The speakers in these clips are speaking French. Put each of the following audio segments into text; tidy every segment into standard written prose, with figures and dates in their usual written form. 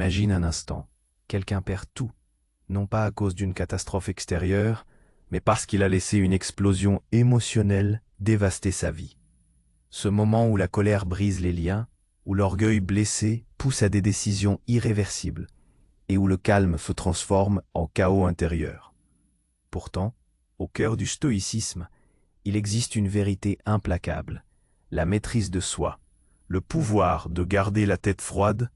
Imagine un instant, quelqu'un perd tout, non pas à cause d'une catastrophe extérieure, mais parce qu'il a laissé une explosion émotionnelle dévaster sa vie. Ce moment où la colère brise les liens, où l'orgueil blessé pousse à des décisions irréversibles, et où le calme se transforme en chaos intérieur. Pourtant, au cœur du stoïcisme, il existe une vérité implacable, la maîtrise de soi, le pouvoir de garder la tête froide,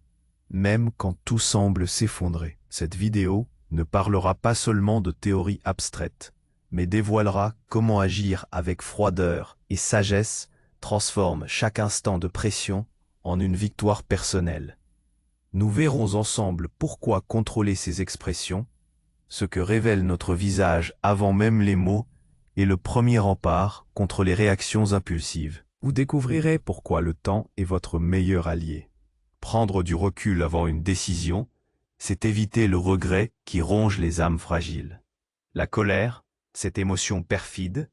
même quand tout semble s'effondrer. Cette vidéo ne parlera pas seulement de théories abstraites, mais dévoilera comment agir avec froideur et sagesse transforme chaque instant de pression en une victoire personnelle. Nous verrons ensemble pourquoi contrôler ces expressions, ce que révèle notre visage avant même les mots, est le premier rempart contre les réactions impulsives. Vous découvrirez pourquoi le temps est votre meilleur allié. Prendre du recul avant une décision, c'est éviter le regret qui ronge les âmes fragiles. La colère, cette émotion perfide,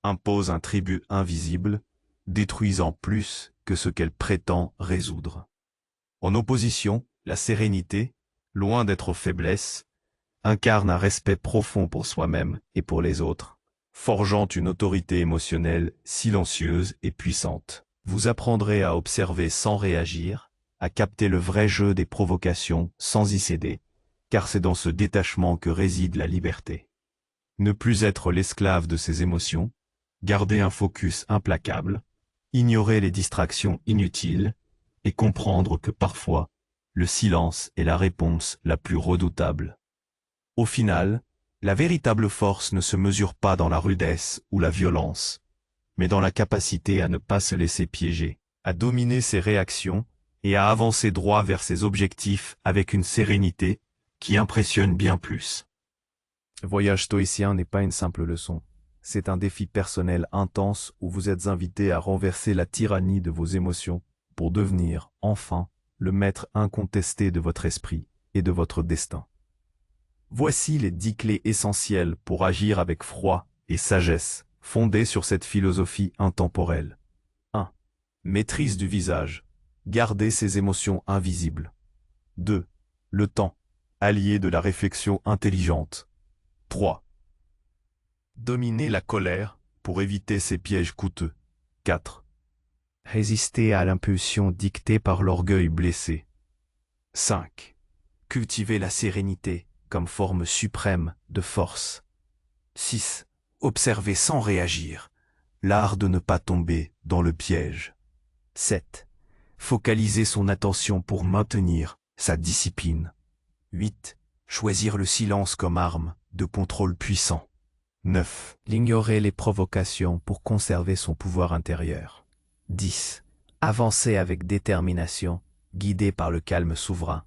impose un tribut invisible, détruisant plus que ce qu'elle prétend résoudre. En opposition, la sérénité, loin d'être faiblesse, incarne un respect profond pour soi-même et pour les autres, forgeant une autorité émotionnelle silencieuse et puissante. Vous apprendrez à observer sans réagir, à capter le vrai jeu des provocations sans y céder, car c'est dans ce détachement que réside la liberté. Ne plus être l'esclave de ses émotions, garder un focus implacable, ignorer les distractions inutiles, et comprendre que parfois, le silence est la réponse la plus redoutable. Au final, la véritable force ne se mesure pas dans la rudesse ou la violence, mais dans la capacité à ne pas se laisser piéger, à dominer ses réactions et à avancer droit vers ses objectifs avec une sérénité qui impressionne bien plus. Le voyage stoïcien n'est pas une simple leçon. C'est un défi personnel intense où vous êtes invité à renverser la tyrannie de vos émotions pour devenir, enfin, le maître incontesté de votre esprit et de votre destin. Voici les 10 clés essentielles pour agir avec froid et sagesse, fondées sur cette philosophie intemporelle. 1. Maîtrise du visage. Gardez ses émotions invisibles. 2. Le temps. Allié de la réflexion intelligente. 3. Dominer la colère pour éviter ces pièges coûteux. 4. Résister à l'impulsion dictée par l'orgueil blessé. 5. Cultiver la sérénité comme forme suprême de force. 6. Observer sans réagir, l'art de ne pas tomber dans le piège. 7. Focaliser son attention pour maintenir sa discipline. 8. Choisir le silence comme arme de contrôle puissant. 9. Ignorer les provocations pour conserver son pouvoir intérieur. 10. Avancer avec détermination, guidé par le calme souverain.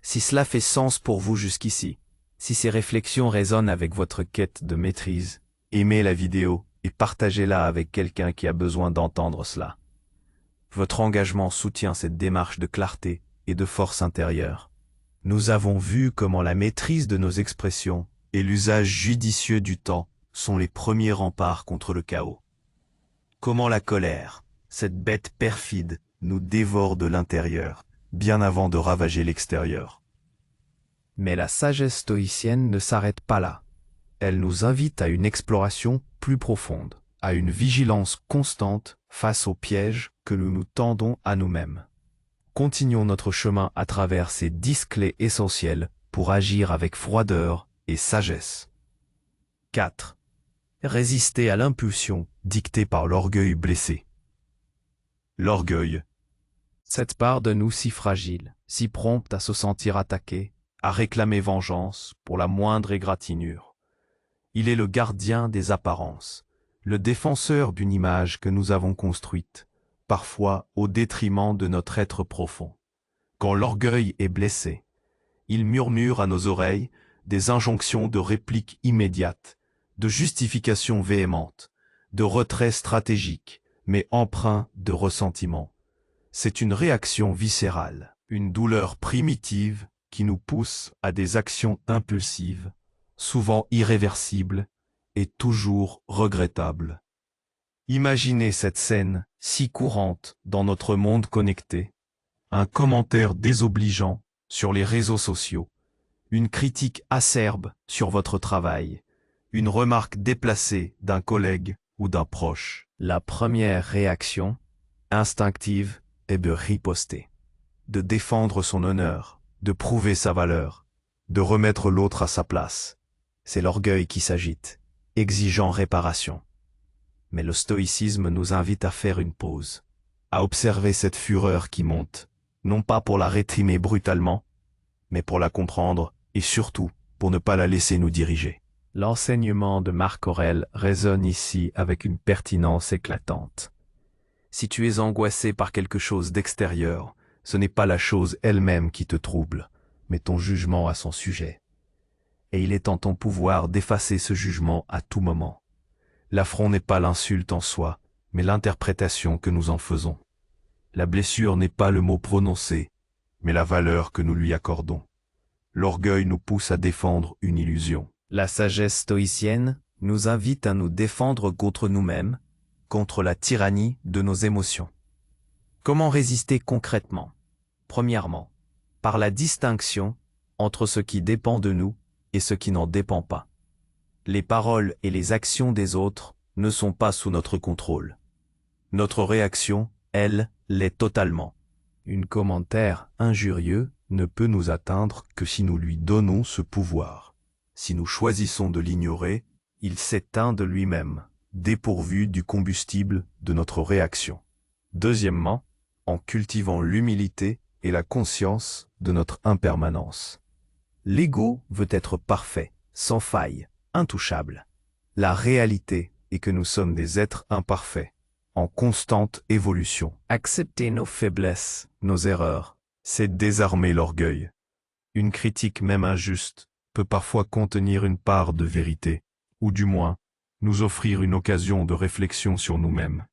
Si cela fait sens pour vous jusqu'ici, si ces réflexions résonnent avec votre quête de maîtrise, aimez la vidéo et partagez-la avec quelqu'un qui a besoin d'entendre cela. Votre engagement soutient cette démarche de clarté et de force intérieure. Nous avons vu comment la maîtrise de nos expressions et l'usage judicieux du temps sont les premiers remparts contre le chaos. Comment la colère, cette bête perfide, nous dévore de l'intérieur, bien avant de ravager l'extérieur. Mais la sagesse stoïcienne ne s'arrête pas là. Elle nous invite à une exploration plus profonde, à une vigilance constante face aux pièges que nous nous tendons à nous-mêmes. Continuons notre chemin à travers ces 10 clés essentielles pour agir avec froideur et sagesse. 4. Résister à l'impulsion dictée par l'orgueil blessé. L'orgueil. Cette part de nous si fragile, si prompte à se sentir attaquée, à réclamer vengeance pour la moindre égratignure. Il est le gardien des apparences, le défenseur d'une image que nous avons construite, parfois au détriment de notre être profond. Quand l'orgueil est blessé, il murmure à nos oreilles des injonctions de réplique immédiate, de justification véhémente, de retrait stratégique, mais empreint de ressentiment. C'est une réaction viscérale, une douleur primitive qui nous pousse à des actions impulsives, souvent irréversibles et toujours regrettables. Imaginez cette scène si courante dans notre monde connecté. Un commentaire désobligeant, sur les réseaux sociaux, une critique acerbe sur votre travail, une remarque déplacée d'un collègue ou d'un proche. La première réaction, instinctive, est de riposter, de défendre son honneur, de prouver sa valeur, de remettre l'autre à sa place. C'est l'orgueil qui s'agite, exigeant réparation. Mais le stoïcisme nous invite à faire une pause, à observer cette fureur qui monte, non pas pour la réprimer brutalement, mais pour la comprendre et surtout pour ne pas la laisser nous diriger. L'enseignement de Marc Aurèle résonne ici avec une pertinence éclatante. Si tu es angoissé par quelque chose d'extérieur, ce n'est pas la chose elle-même qui te trouble, mais ton jugement à son sujet. Et il est en ton pouvoir d'effacer ce jugement à tout moment. L'affront n'est pas l'insulte en soi, mais l'interprétation que nous en faisons. La blessure n'est pas le mot prononcé, mais la valeur que nous lui accordons. L'orgueil nous pousse à défendre une illusion. La sagesse stoïcienne nous invite à nous défendre contre nous-mêmes, contre la tyrannie de nos émotions. Comment résister concrètement? Premièrement, par la distinction entre ce qui dépend de nous et ce qui n'en dépend pas. Les paroles et les actions des autres ne sont pas sous notre contrôle. Notre réaction, elle, l'est totalement. Un commentaire injurieux ne peut nous atteindre que si nous lui donnons ce pouvoir. Si nous choisissons de l'ignorer, il s'éteint de lui-même, dépourvu du combustible de notre réaction. Deuxièmement, en cultivant l'humilité et la conscience de notre impermanence. L'ego veut être parfait, sans faille, intouchable. La réalité est que nous sommes des êtres imparfaits, en constante évolution. Accepter nos faiblesses, nos erreurs, c'est désarmer l'orgueil. Une critique même injuste peut parfois contenir une part de vérité, ou du moins, nous offrir une occasion de réflexion sur nous-mêmes.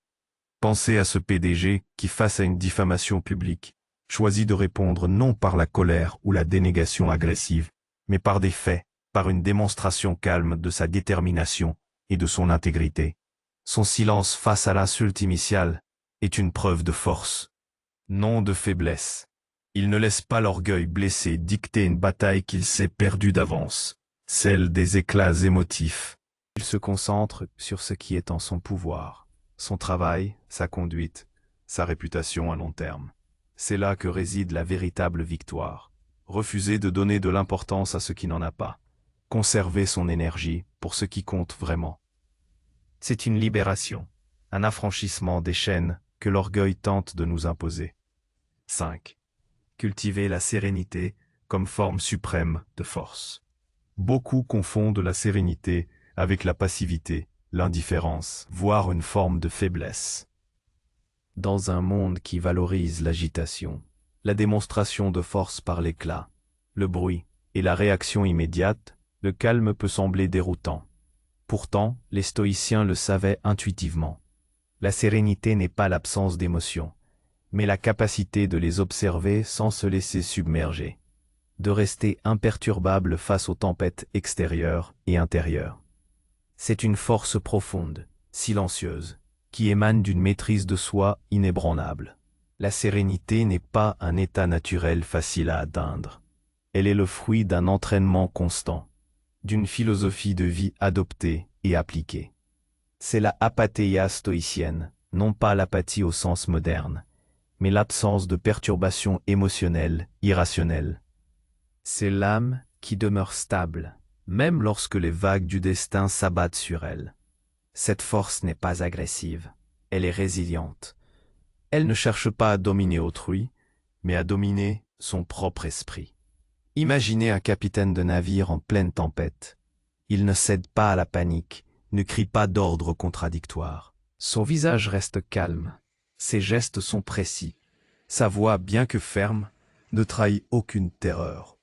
Pensez à ce PDG qui, face à une diffamation publique, choisit de répondre non par la colère ou la dénégation agressive, mais par des faits, par une démonstration calme de sa détermination et de son intégrité. Son silence face à l'insulte initiale est une preuve de force, non de faiblesse. Il ne laisse pas l'orgueil blessé dicter une bataille qu'il sait perdue d'avance, celle des éclats émotifs. Il se concentre sur ce qui est en son pouvoir, son travail, sa conduite, sa réputation à long terme. C'est là que réside la véritable victoire. Refuser de donner de l'importance à ce qui n'en a pas. Conserver son énergie pour ce qui compte vraiment. C'est une libération, un affranchissement des chaînes que l'orgueil tente de nous imposer. 5. Cultiver la sérénité comme forme suprême de force. Beaucoup confondent la sérénité avec la passivité, l'indifférence, voire une forme de faiblesse. Dans un monde qui valorise l'agitation, la démonstration de force par l'éclat, le bruit et la réaction immédiate, le calme peut sembler déroutant. Pourtant, les stoïciens le savaient intuitivement. La sérénité n'est pas l'absence d'émotions, mais la capacité de les observer sans se laisser submerger, de rester imperturbable face aux tempêtes extérieures et intérieures. C'est une force profonde, silencieuse, qui émane d'une maîtrise de soi inébranlable. La sérénité n'est pas un état naturel facile à atteindre. Elle est le fruit d'un entraînement constant, d'une philosophie de vie adoptée et appliquée. C'est la apathéia stoïcienne, non pas l'apathie au sens moderne, mais l'absence de perturbations émotionnelles, irrationnelles. C'est l'âme qui demeure stable, même lorsque les vagues du destin s'abattent sur elle. Cette force n'est pas agressive, elle est résiliente. Elle ne cherche pas à dominer autrui, mais à dominer son propre esprit. Imaginez un capitaine de navire en pleine tempête. Il ne cède pas à la panique, ne crie pas d'ordre contradictoire. Son visage reste calme, ses gestes sont précis. Sa voix, bien que ferme, ne trahit aucune terreur.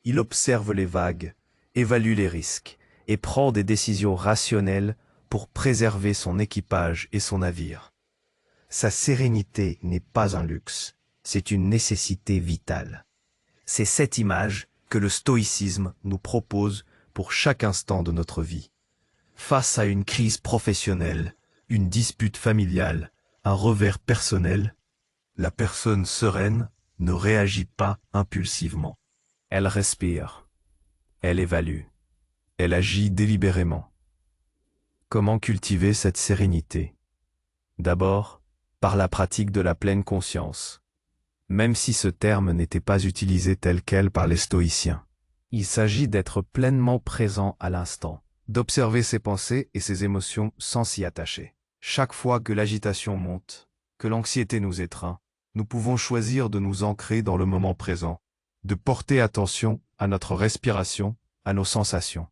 Il observe les vagues, évalue les risques et prend des décisions rationnelles pour préserver son équipage et son navire. Sa sérénité n'est pas un luxe, c'est une nécessité vitale. C'est cette image que le stoïcisme nous propose pour chaque instant de notre vie. Face à une crise professionnelle, une dispute familiale, un revers personnel, la personne sereine ne réagit pas impulsivement. Elle respire. Elle évalue. Elle agit délibérément. Comment cultiver cette sérénité? D'abord, par la pratique de la pleine conscience. Même si ce terme n'était pas utilisé tel quel par les stoïciens. Il s'agit d'être pleinement présent à l'instant, d'observer ses pensées et ses émotions sans s'y attacher. Chaque fois que l'agitation monte, que l'anxiété nous étreint, nous pouvons choisir de nous ancrer dans le moment présent, de porter attention à notre respiration, à nos sensations.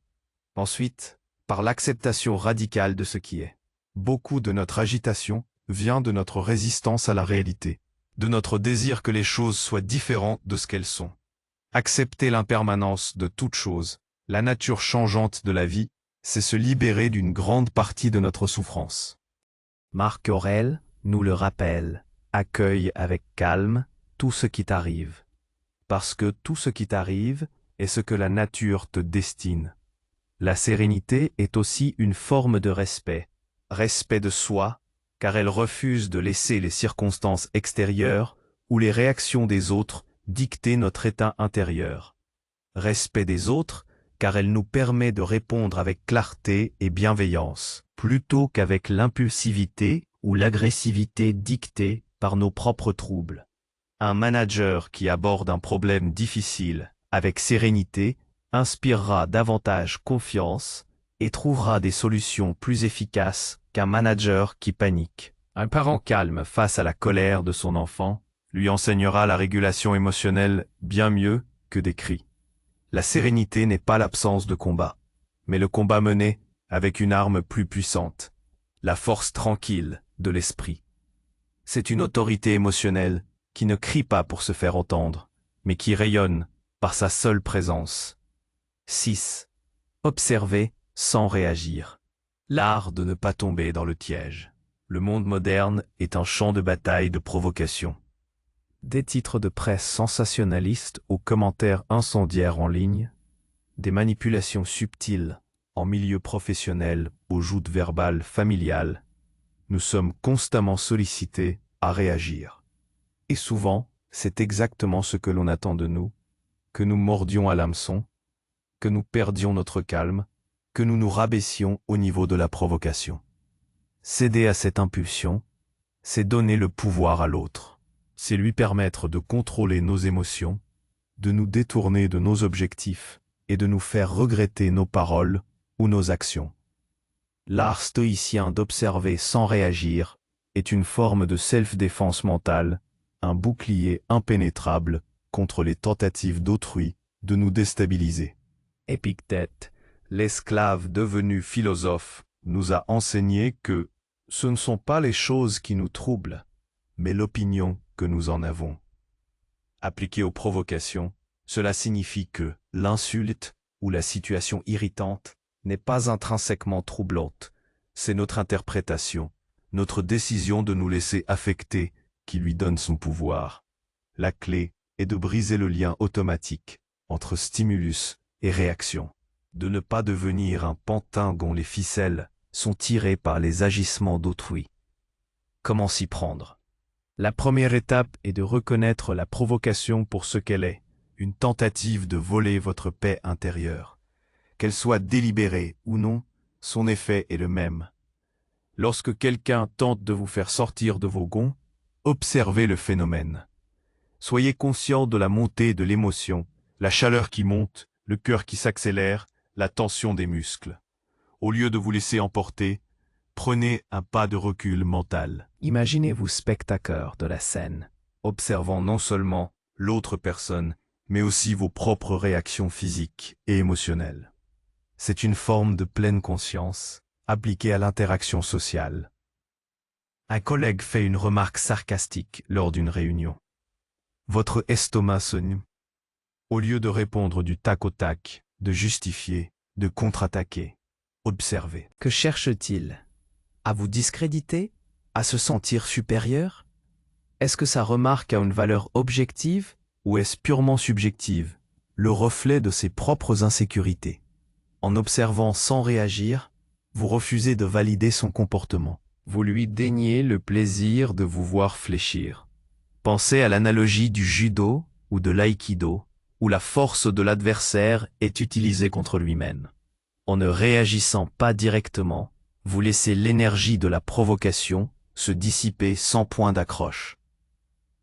Ensuite, par l'acceptation radicale de ce qui est. Beaucoup de notre agitation vient de notre résistance à la réalité, de notre désir que les choses soient différentes de ce qu'elles sont. Accepter l'impermanence de toute chose, la nature changeante de la vie, c'est se libérer d'une grande partie de notre souffrance. Marc Aurèle nous le rappelle, accueille avec calme tout ce qui t'arrive. Parce que tout ce qui t'arrive est ce que la nature te destine. La sérénité est aussi une forme de respect de soi, car elle refuse de laisser les circonstances extérieures ou les réactions des autres dicter notre état intérieur. Respect des autres, car elle nous permet de répondre avec clarté et bienveillance, plutôt qu'avec l'impulsivité ou l'agressivité dictée par nos propres troubles. Un manager qui aborde un problème difficile avec sérénité inspirera davantage confiance et trouvera des solutions plus efficaces qu'un manager qui panique. Un parent calme face à la colère de son enfant lui enseignera la régulation émotionnelle bien mieux que des cris. La sérénité n'est pas l'absence de combat, mais le combat mené avec une arme plus puissante, la force tranquille de l'esprit. C'est une autorité émotionnelle qui ne crie pas pour se faire entendre, mais qui rayonne par sa seule présence. 6. Observer sans réagir. L'art de ne pas tomber dans le piège. Le monde moderne est un champ de bataille de provocation. Des titres de presse sensationnalistes aux commentaires incendiaires en ligne, des manipulations subtiles en milieu professionnel aux joutes verbales familiales, nous sommes constamment sollicités à réagir. Et souvent, c'est exactement ce que l'on attend de nous, que nous mordions à l'hameçon, que nous perdions notre calme, que nous nous rabaissions au niveau de la provocation. Céder à cette impulsion, c'est donner le pouvoir à l'autre. C'est lui permettre de contrôler nos émotions, de nous détourner de nos objectifs et de nous faire regretter nos paroles ou nos actions. L'art stoïcien d'observer sans réagir est une forme de self-défense mentale, un bouclier impénétrable contre les tentatives d'autrui de nous déstabiliser. Épictète, l'esclave devenu philosophe, nous a enseigné que ce ne sont pas les choses qui nous troublent, mais l'opinion que nous en avons. Appliqué aux provocations, cela signifie que l'insulte ou la situation irritante n'est pas intrinsèquement troublante, c'est notre interprétation, notre décision de nous laisser affecter qui lui donne son pouvoir. La clé est de briser le lien automatique entre stimulus et réaction, de ne pas devenir un pantin dont les ficelles sont tirées par les agissements d'autrui. Comment s'y prendre? La première étape est de reconnaître la provocation pour ce qu'elle est, une tentative de voler votre paix intérieure. Qu'elle soit délibérée ou non, son effet est le même. Lorsque quelqu'un tente de vous faire sortir de vos gonds, observez le phénomène. Soyez conscient de la montée de l'émotion, la chaleur qui monte, le cœur qui s'accélère, la tension des muscles. Au lieu de vous laisser emporter, prenez un pas de recul mental. Imaginez-vous spectateur de la scène, observant non seulement l'autre personne, mais aussi vos propres réactions physiques et émotionnelles. C'est une forme de pleine conscience, appliquée à l'interaction sociale. Un collègue fait une remarque sarcastique lors d'une réunion. Votre estomac se noue. Au lieu de répondre du tac au tac, de justifier, de contre-attaquer, observez. Que cherche-t-il? À vous discréditer? À se sentir supérieur? Est-ce que sa remarque a une valeur objective ou est-ce purement subjective, le reflet de ses propres insécurités? En observant sans réagir, vous refusez de valider son comportement. Vous lui déniez le plaisir de vous voir fléchir. Pensez à l'analogie du judo ou de l'aïkido, où la force de l'adversaire est utilisée contre lui-même. En ne réagissant pas directement, vous laissez l'énergie de la provocation se dissiper sans point d'accroche.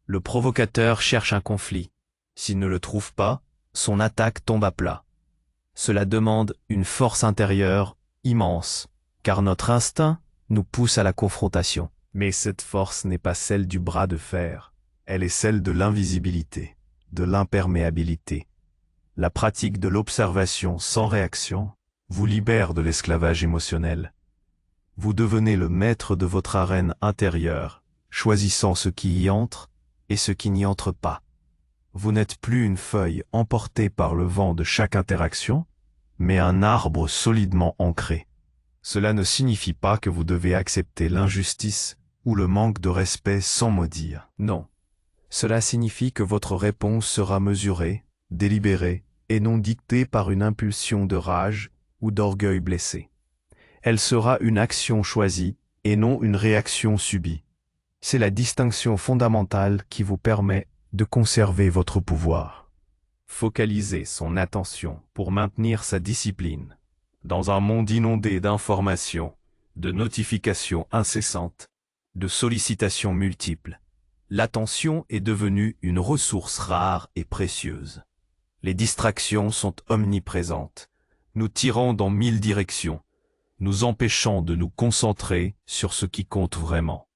Le provocateur cherche un conflit. S'il ne le trouve pas, son attaque tombe à plat. Cela demande une force intérieure immense, car notre instinct nous pousse à la confrontation. Mais cette force n'est pas celle du bras de fer, elle est celle de l'invisibilité, de l'imperméabilité. La pratique de l'observation sans réaction vous libère de l'esclavage émotionnel. Vous devenez le maître de votre arène intérieure, choisissant ce qui y entre et ce qui n'y entre pas. Vous n'êtes plus une feuille emportée par le vent de chaque interaction, mais un arbre solidement ancré. Cela ne signifie pas que vous devez accepter l'injustice ou le manque de respect sans mot dire. Non. Cela signifie que votre réponse sera mesurée, délibérée, et non dictée par une impulsion de rage ou d'orgueil blessé. Elle sera une action choisie et non une réaction subie. C'est la distinction fondamentale qui vous permet de conserver votre pouvoir. Focaliser son attention pour maintenir sa discipline. Dans un monde inondé d'informations, de notifications incessantes, de sollicitations multiples, l'attention est devenue une ressource rare et précieuse. Les distractions sont omniprésentes, nous tirant dans 1000 directions, nous empêchant de nous concentrer sur ce qui compte vraiment.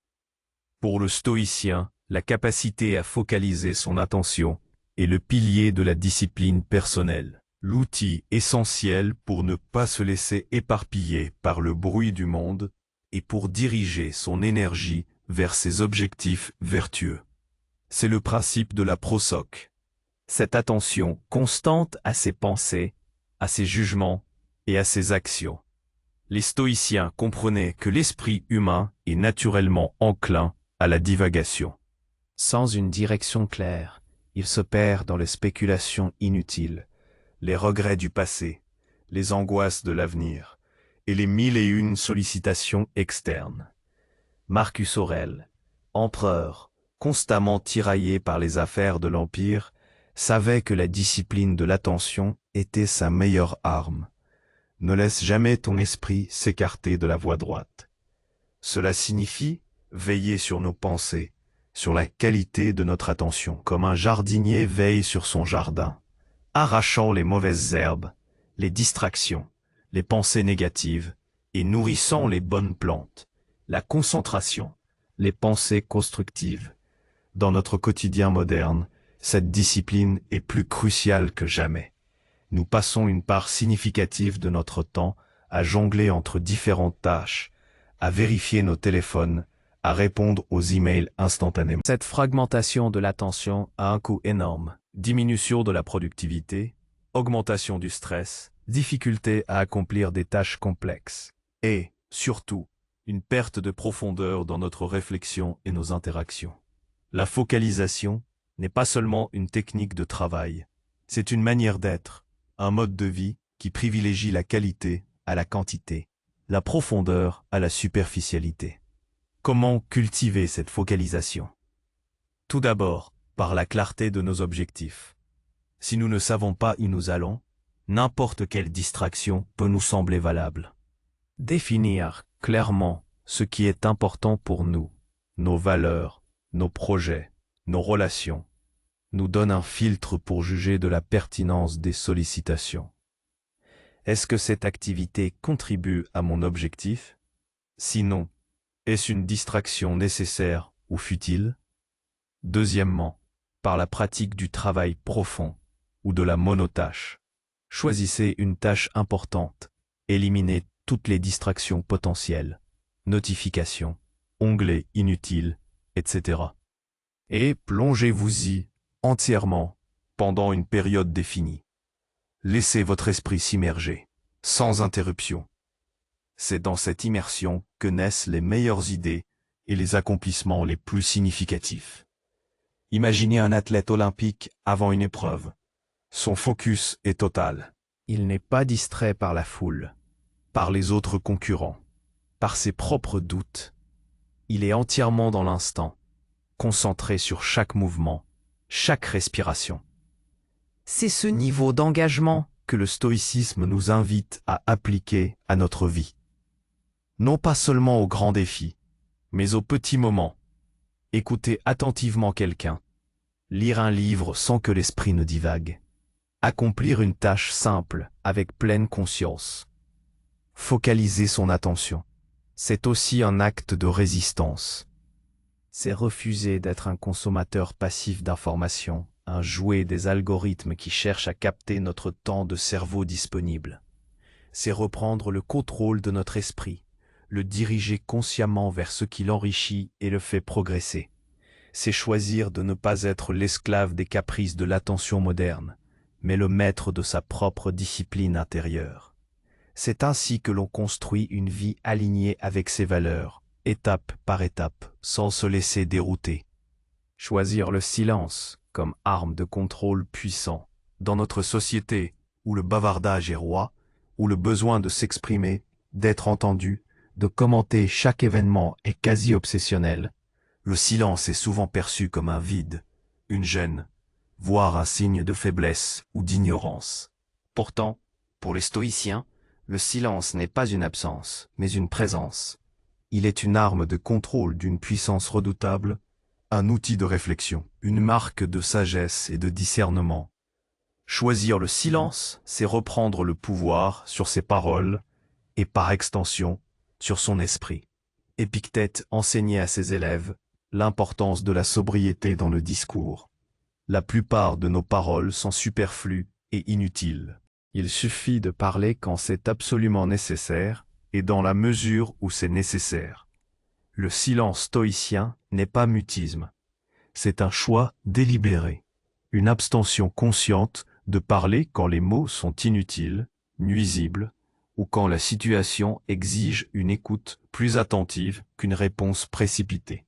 Pour le stoïcien, la capacité à focaliser son attention est le pilier de la discipline personnelle, l'outil essentiel pour ne pas se laisser éparpiller par le bruit du monde et pour diriger son énergie vers ses objectifs vertueux. C'est le principe de la prosoc. Cette attention constante à ses pensées, à ses jugements et à ses actions. Les stoïciens comprenaient que l'esprit humain est naturellement enclin à la divagation. Sans une direction claire, il se perd dans les spéculations inutiles, les regrets du passé, les angoisses de l'avenir et les 1001 sollicitations externes. Marcus Aurèle, empereur, constamment tiraillé par les affaires de l'Empire, savait que la discipline de l'attention était sa meilleure arme. Ne laisse jamais ton esprit s'écarter de la voie droite. Cela signifie veiller sur nos pensées, sur la qualité de notre attention, comme un jardinier veille sur son jardin, arrachant les mauvaises herbes, les distractions, les pensées négatives, et nourrissant les bonnes plantes, la concentration, les pensées constructives. Dans notre quotidien moderne, cette discipline est plus cruciale que jamais. Nous passons une part significative de notre temps à jongler entre différentes tâches, à vérifier nos téléphones, à répondre aux emails instantanément. Cette fragmentation de l'attention a un coût énorme. Diminution de la productivité, augmentation du stress, difficulté à accomplir des tâches complexes. Et, surtout, une perte de profondeur dans notre réflexion et nos interactions. La focalisation n'est pas seulement une technique de travail, c'est une manière d'être, un mode de vie qui privilégie la qualité à la quantité, la profondeur à la superficialité. Comment cultiver cette focalisation? Tout d'abord, par la clarté de nos objectifs. Si nous ne savons pas où nous allons, n'importe quelle distraction peut nous sembler valable. Définir clairement ce qui est important pour nous, nos valeurs, nos projets, nos relations, nous donne un filtre pour juger de la pertinence des sollicitations. Est-ce que cette activité contribue à mon objectif? Sinon, est-ce une distraction nécessaire ou futile? Deuxièmement, par la pratique du travail profond ou de la monotâche. Choisissez une tâche importante, éliminez toutes les distractions potentielles, notifications, onglets inutiles, etc. Et plongez-vous-y entièrement pendant une période définie. Laissez votre esprit s'immerger, sans interruption. C'est dans cette immersion que naissent les meilleures idées et les accomplissements les plus significatifs. Imaginez un athlète olympique avant une épreuve. Son focus est total. Il n'est pas distrait par la foule, par les autres concurrents, par ses propres doutes. Il est entièrement dans l'instant, concentré sur chaque mouvement, chaque respiration. C'est ce niveau d'engagement Que le stoïcisme nous invite à appliquer à notre vie. Non pas seulement aux grands défis, mais aux petits moments. Écouter attentivement quelqu'un, lire un livre sans que l'esprit ne divague, accomplir une tâche simple avec pleine conscience, focaliser son attention. C'est aussi un acte de résistance. C'est refuser d'être un consommateur passif d'informations, un jouet des algorithmes qui cherchent à capter notre temps de cerveau disponible. C'est reprendre le contrôle de notre esprit, le diriger consciemment vers ce qui l'enrichit et le fait progresser. C'est choisir de ne pas être l'esclave des caprices de l'attention moderne, mais le maître de sa propre discipline intérieure. C'est ainsi que l'on construit une vie alignée avec ses valeurs, étape par étape, sans se laisser dérouter. Choisir le silence comme arme de contrôle puissant. Dans notre société, où le bavardage est roi, où le besoin de s'exprimer, d'être entendu, de commenter chaque événement est quasi obsessionnel, le silence est souvent perçu comme un vide, une gêne, voire un signe de faiblesse ou d'ignorance. Pourtant, pour les stoïciens, le silence n'est pas une absence, mais une présence. Il est une arme de contrôle d'une puissance redoutable, un outil de réflexion, une marque de sagesse et de discernement. Choisir le silence, c'est reprendre le pouvoir sur ses paroles et par extension, sur son esprit. Épictète enseignait à ses élèves l'importance de la sobriété dans le discours. La plupart de nos paroles sont superflues et inutiles. Il suffit de parler quand c'est absolument nécessaire et dans la mesure où c'est nécessaire. Le silence stoïcien n'est pas mutisme. C'est un choix délibéré, une abstention consciente de parler quand les mots sont inutiles, nuisibles, ou quand la situation exige une écoute plus attentive qu'une réponse précipitée.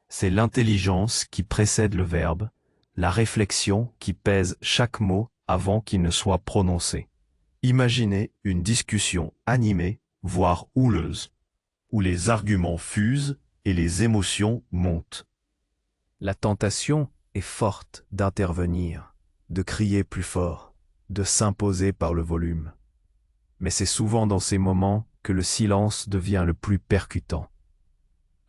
C'est l'intelligence qui précède le verbe, la réflexion qui pèse chaque mot avant qu'il ne soit prononcé. Imaginez une discussion animée, voire houleuse, où les arguments fusent et les émotions montent. La tentation est forte d'intervenir, de crier plus fort, de s'imposer par le volume. Mais c'est souvent dans ces moments que le silence devient le plus percutant.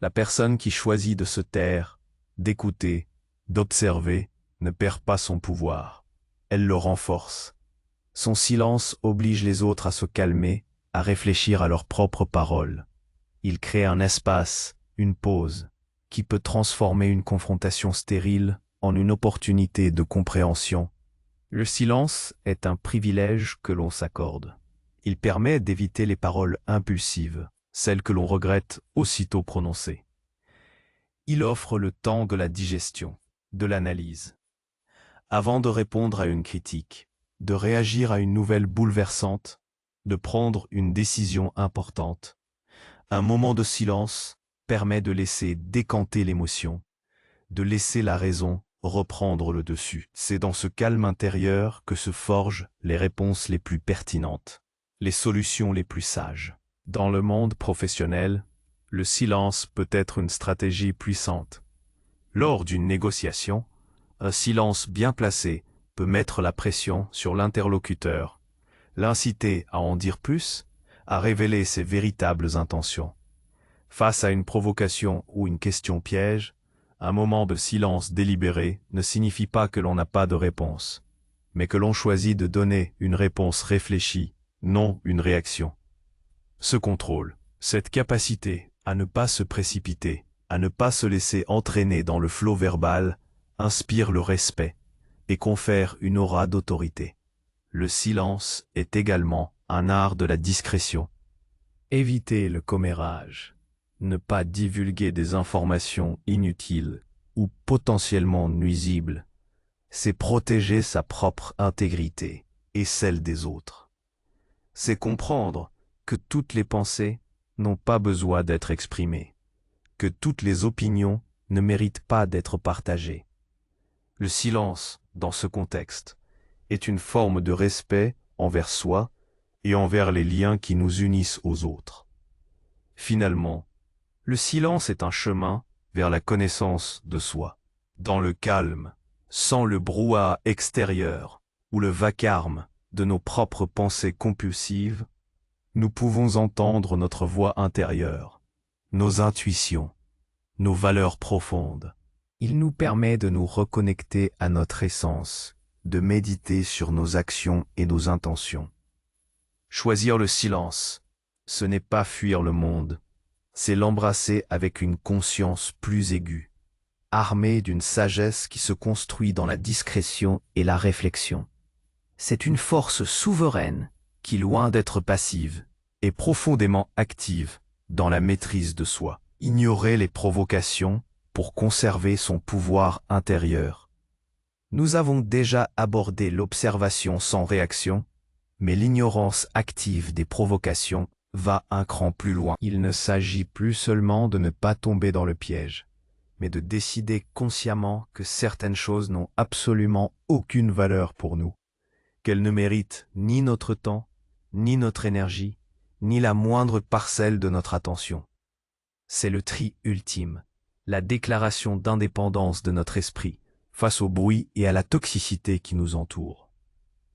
La personne qui choisit de se taire, d'écouter, d'observer, ne perd pas son pouvoir. Elle le renforce. Son silence oblige les autres à se calmer, à réfléchir à leurs propres paroles. Il crée un espace, une pause, qui peut transformer une confrontation stérile en une opportunité de compréhension. Le silence est un privilège que l'on s'accorde. Il permet d'éviter les paroles impulsives, celles que l'on regrette aussitôt prononcées. Il offre le temps de la digestion, de l'analyse. Avant de répondre à une critique, de réagir à une nouvelle bouleversante, de prendre une décision importante, un moment de silence permet de laisser décanter l'émotion, de laisser la raison reprendre le dessus. C'est dans ce calme intérieur que se forgent les réponses les plus pertinentes, les solutions les plus sages. Dans le monde professionnel, le silence peut être une stratégie puissante. Lors d'une négociation, un silence bien placé peut mettre la pression sur l'interlocuteur, l'inciter à en dire plus, à révéler ses véritables intentions. Face à une provocation ou une question piège, un moment de silence délibéré ne signifie pas que l'on n'a pas de réponse, mais que l'on choisit de donner une réponse réfléchie, non une réaction. Ce contrôle, cette capacité à ne pas se précipiter, à ne pas se laisser entraîner dans le flot verbal, inspire le respect et confère une aura d'autorité. Le silence est également un art de la discrétion. Éviter le commérage, ne pas divulguer des informations inutiles ou potentiellement nuisibles, c'est protéger sa propre intégrité et celle des autres. C'est comprendre que toutes les pensées n'ont pas besoin d'être exprimées, que toutes les opinions ne méritent pas d'être partagées. Le silence, dans ce contexte, est une forme de respect envers soi et envers les liens qui nous unissent aux autres. Finalement, le silence est un chemin vers la connaissance de soi. Dans le calme, sans le brouhaha extérieur ou le vacarme de nos propres pensées compulsives, nous pouvons entendre notre voix intérieure, nos intuitions, nos valeurs profondes. Il nous permet de nous reconnecter à notre essence, de méditer sur nos actions et nos intentions. Choisir le silence, ce n'est pas fuir le monde, c'est l'embrasser avec une conscience plus aiguë, armée d'une sagesse qui se construit dans la discrétion et la réflexion. C'est une force souveraine qui, loin d'être passive, est profondément active dans la maîtrise de soi. Ignorer les provocations pour conserver son pouvoir intérieur. Nous avons déjà abordé l'observation sans réaction, mais l'ignorance active des provocations va un cran plus loin. Il ne s'agit plus seulement de ne pas tomber dans le piège, mais de décider consciemment que certaines choses n'ont absolument aucune valeur pour nous, qu'elles ne méritent ni notre temps, ni notre énergie, ni la moindre parcelle de notre attention. C'est le tri ultime, la déclaration d'indépendance de notre esprit face au bruit et à la toxicité qui nous entoure.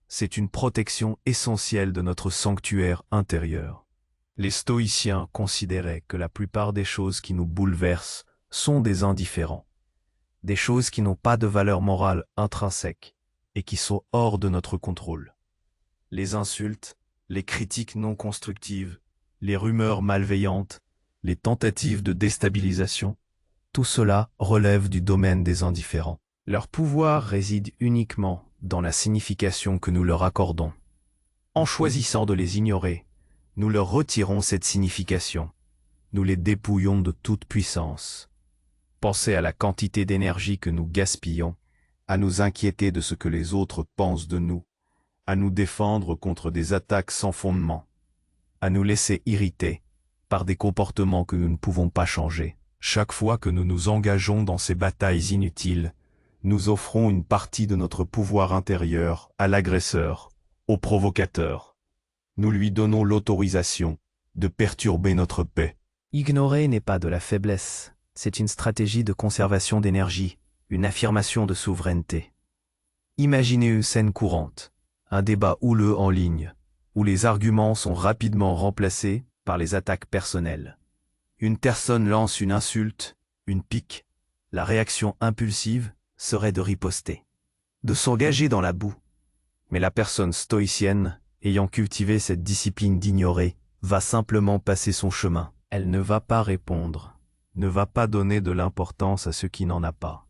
C'est une protection essentielle de notre sanctuaire intérieur. Les stoïciens considéraient que la plupart des choses qui nous bouleversent sont des indifférents, des choses qui n'ont pas de valeur morale intrinsèque et qui sont hors de notre contrôle. Les insultes, les critiques non constructives, les rumeurs malveillantes, les tentatives de déstabilisation, tout cela relève du domaine des indifférents. Leur pouvoir réside uniquement dans la signification que nous leur accordons. En choisissant de les ignorer, nous leur retirons cette signification. Nous les dépouillons de toute puissance. Pensez à la quantité d'énergie que nous gaspillons, à nous inquiéter de ce que les autres pensent de nous, à nous défendre contre des attaques sans fondement, à nous laisser irriter par des comportements que nous ne pouvons pas changer. Chaque fois que nous nous engageons dans ces batailles inutiles, nous offrons une partie de notre pouvoir intérieur à l'agresseur, au provocateur. Nous lui donnons l'autorisation de perturber notre paix. Ignorer n'est pas de la faiblesse, c'est une stratégie de conservation d'énergie, une affirmation de souveraineté. Imaginez une scène courante, un débat houleux en ligne, où les arguments sont rapidement remplacés par les attaques personnelles. Une personne lance une insulte, une pique. La réaction impulsive serait de riposter, de s'engager dans la boue. Mais la personne stoïcienne, ayant cultivé cette discipline d'ignorer, va simplement passer son chemin. Elle ne va pas répondre, ne va pas donner de l'importance à ce qui n'en a pas.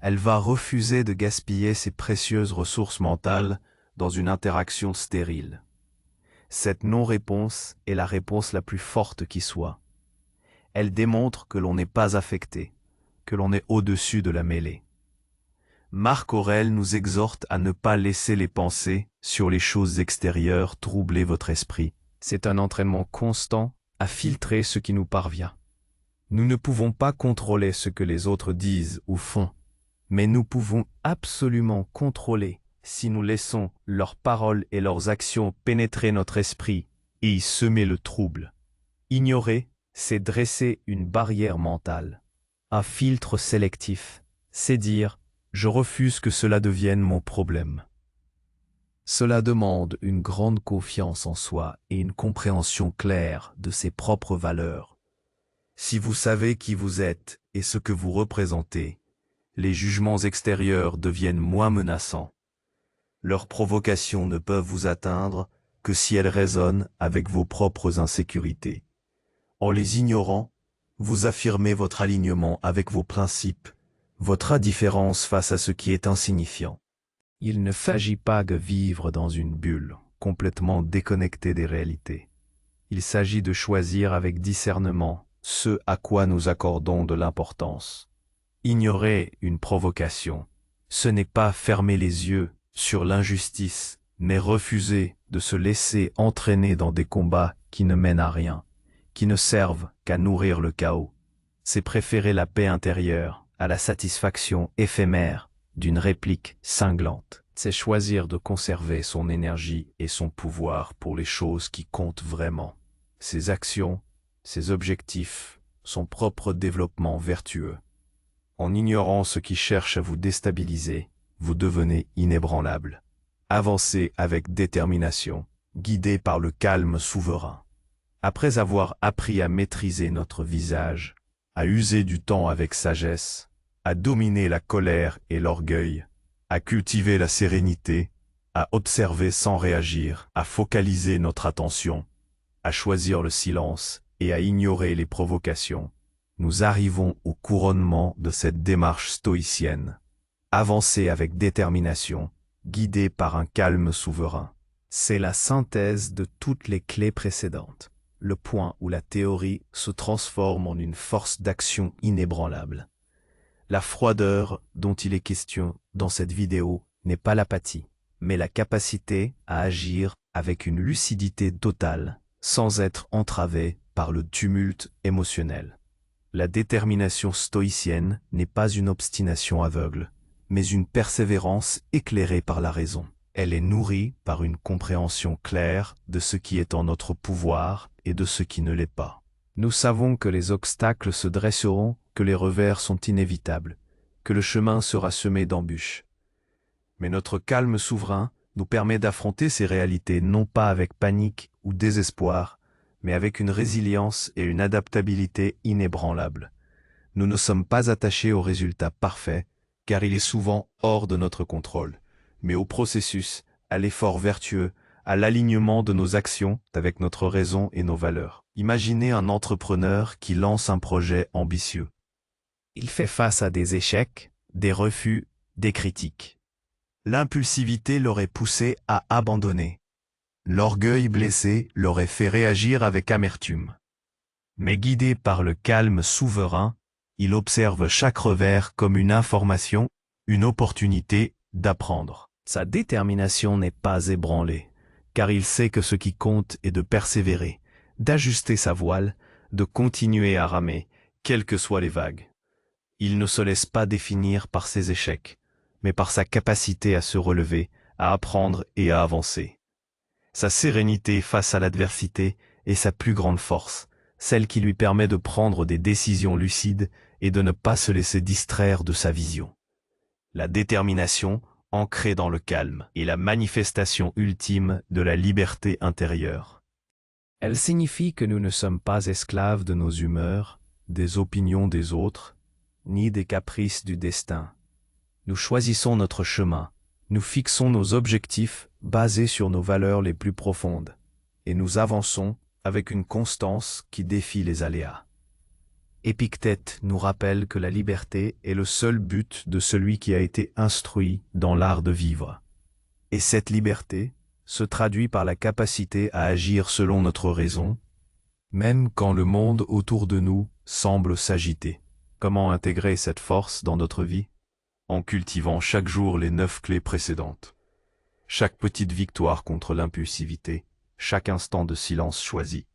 Elle va refuser de gaspiller ses précieuses ressources mentales dans une interaction stérile. Cette non-réponse est la réponse la plus forte qui soit. Elle démontre que l'on n'est pas affecté, que l'on est au-dessus de la mêlée. Marc Aurèle nous exhorte à ne pas laisser les pensées sur les choses extérieures troubler votre esprit. C'est un entraînement constant à filtrer ce qui nous parvient. Nous ne pouvons pas contrôler ce que les autres disent ou font, mais nous pouvons absolument contrôler si nous laissons leurs paroles et leurs actions pénétrer notre esprit et y semer le trouble. Ignorer, c'est dresser une barrière mentale. Un filtre sélectif, c'est dire « je refuse que cela devienne mon problème ». Cela demande une grande confiance en soi et une compréhension claire de ses propres valeurs. Si vous savez qui vous êtes et ce que vous représentez, les jugements extérieurs deviennent moins menaçants. Leurs provocations ne peuvent vous atteindre que si elles résonnent avec vos propres insécurités. En les ignorant, vous affirmez votre alignement avec vos principes, votre indifférence face à ce qui est insignifiant. Il ne s'agit pas de vivre dans une bulle, complètement déconnectée des réalités. Il s'agit de choisir avec discernement ce à quoi nous accordons de l'importance. Ignorer une provocation, ce n'est pas fermer les yeux sur l'injustice, mais refuser de se laisser entraîner dans des combats qui ne mènent à rien, qui ne servent qu'à nourrir le chaos. C'est préférer la paix intérieure à la satisfaction éphémère d'une réplique cinglante. C'est choisir de conserver son énergie et son pouvoir pour les choses qui comptent vraiment. Ses actions, ses objectifs, son propre développement vertueux. En ignorant ce qui cherche à vous déstabiliser, vous devenez inébranlable. Avancez avec détermination, guidé par le calme souverain. Après avoir appris à maîtriser notre visage, à user du temps avec sagesse, à dominer la colère et l'orgueil, à cultiver la sérénité, à observer sans réagir, à focaliser notre attention, à choisir le silence et à ignorer les provocations, nous arrivons au couronnement de cette démarche stoïcienne. Avancer avec détermination, guidé par un calme souverain. C'est la synthèse de toutes les clés précédentes, le point où la théorie se transforme en une force d'action inébranlable. La froideur dont il est question dans cette vidéo n'est pas l'apathie, mais la capacité à agir avec une lucidité totale, sans être entravé par le tumulte émotionnel. La détermination stoïcienne n'est pas une obstination aveugle, mais une persévérance éclairée par la raison. Elle est nourrie par une compréhension claire de ce qui est en notre pouvoir et de ce qui ne l'est pas. Nous savons que les obstacles se dresseront, que les revers sont inévitables, que le chemin sera semé d'embûches. Mais notre calme souverain nous permet d'affronter ces réalités non pas avec panique ou désespoir, mais avec une résilience et une adaptabilité inébranlables. Nous ne sommes pas attachés au résultat parfait, car il est souvent hors de notre contrôle, mais au processus, à l'effort vertueux, à l'alignement de nos actions avec notre raison et nos valeurs. Imaginez un entrepreneur qui lance un projet ambitieux. Il fait face à des échecs, des refus, des critiques. L'impulsivité l'aurait poussé à abandonner. L'orgueil blessé l'aurait fait réagir avec amertume. Mais guidé par le calme souverain, il observe chaque revers comme une information, une opportunité d'apprendre. Sa détermination n'est pas ébranlée, car il sait que ce qui compte est de persévérer, d'ajuster sa voile, de continuer à ramer, quelles que soient les vagues. Il ne se laisse pas définir par ses échecs, mais par sa capacité à se relever, à apprendre et à avancer. Sa sérénité face à l'adversité est sa plus grande force, celle qui lui permet de prendre des décisions lucides et de ne pas se laisser distraire de sa vision. La détermination, ancrée dans le calme, est la manifestation ultime de la liberté intérieure. Elle signifie que nous ne sommes pas esclaves de nos humeurs, des opinions des autres, ni des caprices du destin. Nous choisissons notre chemin, nous fixons nos objectifs basés sur nos valeurs les plus profondes, et nous avançons avec une constance qui défie les aléas. Épictète nous rappelle que la liberté est le seul but de celui qui a été instruit dans l'art de vivre. Et cette liberté se traduit par la capacité à agir selon notre raison, même quand le monde autour de nous semble s'agiter. Comment intégrer cette force dans notre vie? En cultivant chaque jour les 9 clés précédentes. Chaque petite victoire contre l'impulsivité, chaque instant de silence choisi,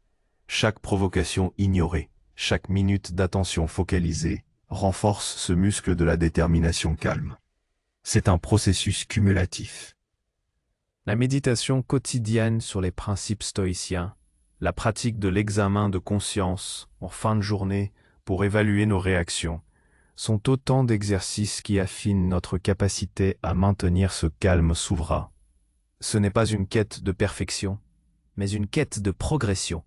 chaque provocation ignorée, chaque minute d'attention focalisée renforce ce muscle de la détermination calme. C'est un processus cumulatif. La méditation quotidienne sur les principes stoïciens, la pratique de l'examen de conscience en fin de journée pour évaluer nos réactions, sont autant d'exercices qui affinent notre capacité à maintenir ce calme souverain. Ce n'est pas une quête de perfection, mais une quête de progression.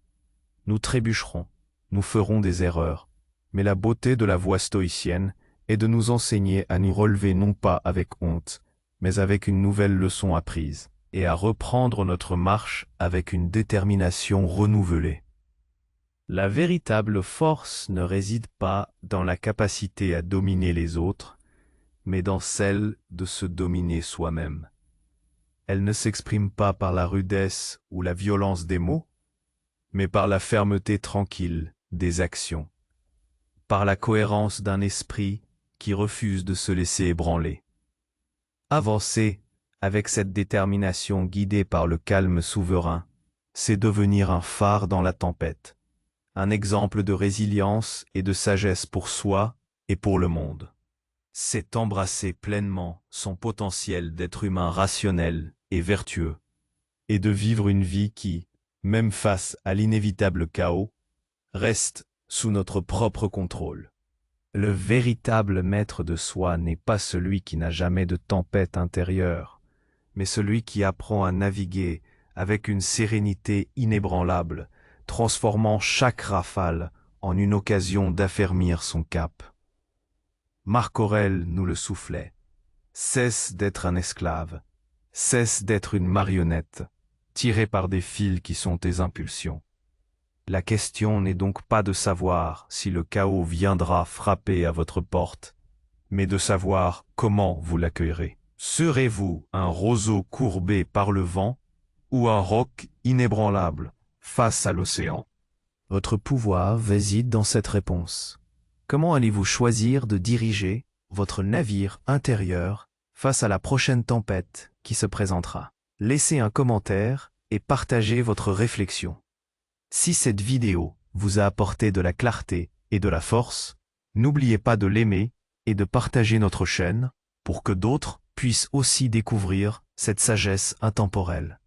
Nous trébucherons, nous ferons des erreurs, mais la beauté de la voie stoïcienne est de nous enseigner à nous relever non pas avec honte, mais avec une nouvelle leçon apprise, et à reprendre notre marche avec une détermination renouvelée. La véritable force ne réside pas dans la capacité à dominer les autres, mais dans celle de se dominer soi-même. Elle ne s'exprime pas par la rudesse ou la violence des mots, mais par la fermeté tranquille des actions, par la cohérence d'un esprit qui refuse de se laisser ébranler. Avancer avec cette détermination guidée par le calme souverain, c'est devenir un phare dans la tempête, un exemple de résilience et de sagesse pour soi et pour le monde. C'est embrasser pleinement son potentiel d'être humain rationnel et vertueux, et de vivre une vie qui, même face à l'inévitable chaos, reste sous notre propre contrôle. Le véritable maître de soi n'est pas celui qui n'a jamais de tempête intérieure, mais celui qui apprend à naviguer avec une sérénité inébranlable, transformant chaque rafale en une occasion d'affermir son cap. Marc Aurèle nous le soufflait. Cesse d'être un esclave, cesse d'être une marionnette, tirée par des fils qui sont tes impulsions. La question n'est donc pas de savoir si le chaos viendra frapper à votre porte, mais de savoir comment vous l'accueillerez. Serez-vous un roseau courbé par le vent ou un roc inébranlable face à l'océan? Votre pouvoir réside dans cette réponse. Comment allez-vous choisir de diriger votre navire intérieur face à la prochaine tempête qui se présentera? Laissez un commentaire et partagez votre réflexion. Si cette vidéo vous a apporté de la clarté et de la force, n'oubliez pas de l'aimer et de partager notre chaîne pour que d'autres puissent aussi découvrir cette sagesse intemporelle.